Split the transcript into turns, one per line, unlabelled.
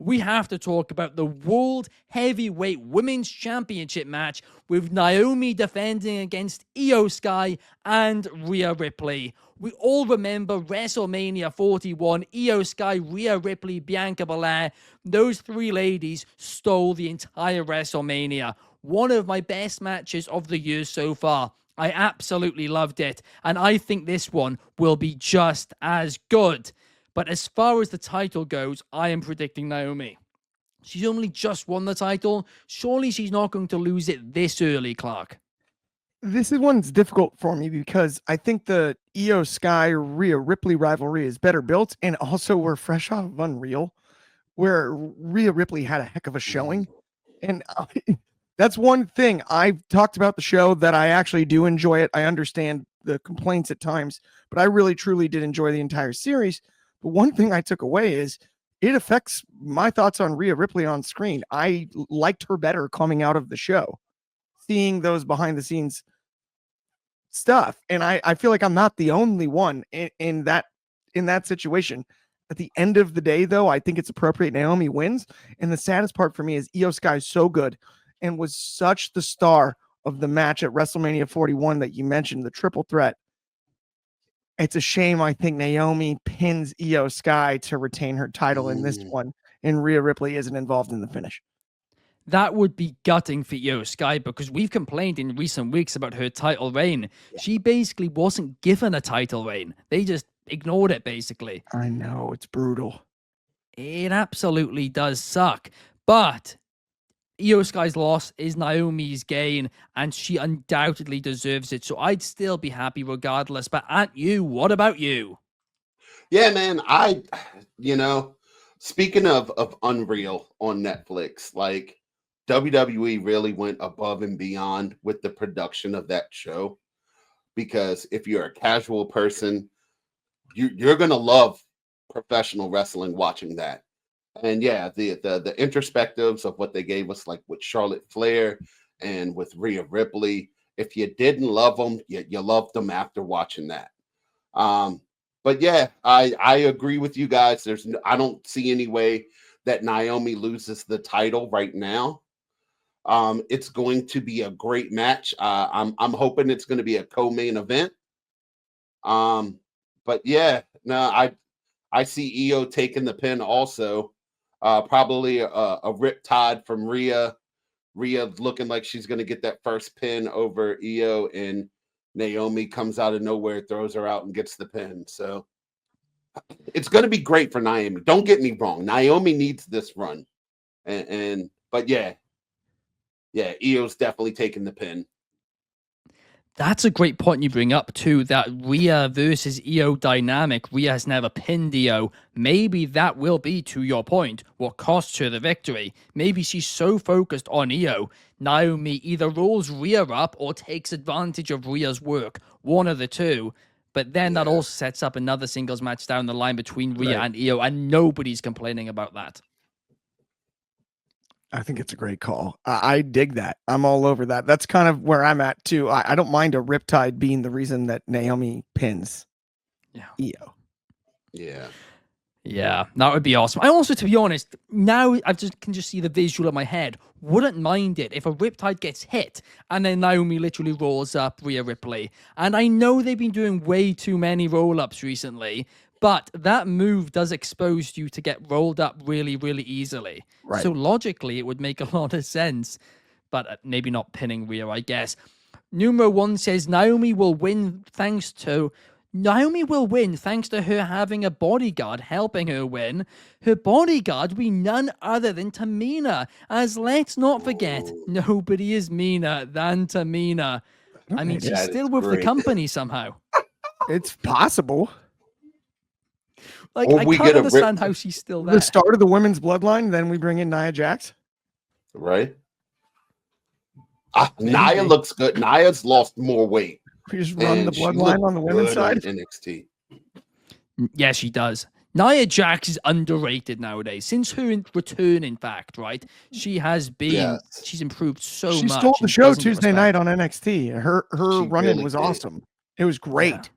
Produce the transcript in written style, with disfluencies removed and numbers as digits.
we have to talk about the World Heavyweight Women's Championship match with Naomi defending against IYO SKY and Rhea Ripley. We all remember WrestleMania 41, IYO SKY, Rhea Ripley, Bianca Belair. Those three ladies stole the entire WrestleMania. One of my best matches of the year so far. I absolutely loved it, and I think this one will be just as good. But as far as the title goes, I am predicting Naomi. She's only just won the title. Surely she's not going to lose it this early, Clark.
This one's difficult for me because I think the IYO SKY Rhea Ripley rivalry is better built, and also we're fresh off of Unreal, where Rhea Ripley had a heck of a showing. And that's one thing I've talked about the show that I actually do enjoy it. I understand the complaints at times, but I really truly did enjoy the entire series. But one thing I took away is it affects my thoughts on Rhea Ripley on screen. I liked her better coming out of the show, seeing those behind the scenes stuff. And I feel like I'm not the only one in that situation. At the end of the day, though, I think it's appropriate Naomi wins. And the saddest part for me is IYO SKY is so good and was such the star of the match at WrestleMania 41 that you mentioned, the triple threat. It's a shame. I think Naomi pins IYO SKY to retain her title in this one, and Rhea Ripley isn't involved in the finish.
That would be gutting for IYO SKY because we've complained in recent weeks about her title reign. Yeah. She basically wasn't given a title reign. They just ignored it, basically.
I know, it's brutal.
It absolutely does suck. But IYO SKY's loss is Naomi's gain, and she undoubtedly deserves it. So I'd still be happy regardless. But Aunt you, what about you?
Yeah, man, speaking of Unreal on Netflix, like WWE really went above and beyond with the production of that show, because if you're a casual person, you're going to love professional wrestling watching that. And yeah, the introspectives of what they gave us, like with Charlotte Flair and with Rhea Ripley, if you didn't love them, you loved them after watching that. But yeah, I agree with you guys. I don't see any way that Naomi loses the title right now. It's going to be a great match. I'm hoping it's going to be a co-main event. But yeah, no, I see IYO taking the pin also. Probably a riptide from Rhea. Rhea looking like she's going to get that first pin over IYO, and Naomi comes out of nowhere, throws her out, and gets the pin. So it's going to be great for Naomi. Don't get me wrong. Naomi needs this run. But yeah, IYO's definitely taking the pin.
That's a great point you bring up, too, that Rhea versus IYO dynamic. Rhea has never pinned IYO. Maybe that will be, to your point, what costs her the victory. Maybe she's so focused on IYO, Naomi either rolls Rhea up or takes advantage of Rhea's work. One of the two. But then that also sets up another singles match down the line between Rhea and IYO, and nobody's complaining about that.
I think it's a great call. I dig that. I'm all over that. That's kind of where I'm at too. I don't mind a riptide being the reason that Naomi pins IYO.
Yeah, that would be awesome. I also, to be honest, now I can just see the visual in my head. Wouldn't mind it if a riptide gets hit and then Naomi literally rolls up Rhea Ripley. And I know they've been doing way too many roll-ups recently, but that move does expose you to get rolled up really, really easily. Right. So logically, it would make a lot of sense, but maybe not pinning Rhea, I guess. Numero 1 says Naomi will win thanks to her having a bodyguard helping her win. Her bodyguard will be none other than Tamina, as let's not forget, nobody is meaner than Tamina. I mean, she's still with the company somehow.
It's possible.
Like, I can't understand how she's still there.
The start of the women's bloodline, then we bring in Nia Jax.
Right. Nia looks good. Nia's lost more weight.
We just run the bloodline on the women's side.
NXT.
Yeah, she does. Nia Jax is underrated nowadays. Since her return, in fact, right? She has been, she's improved so much.
She stole the show Tuesday night on NXT. Her run-in was awesome. It was great.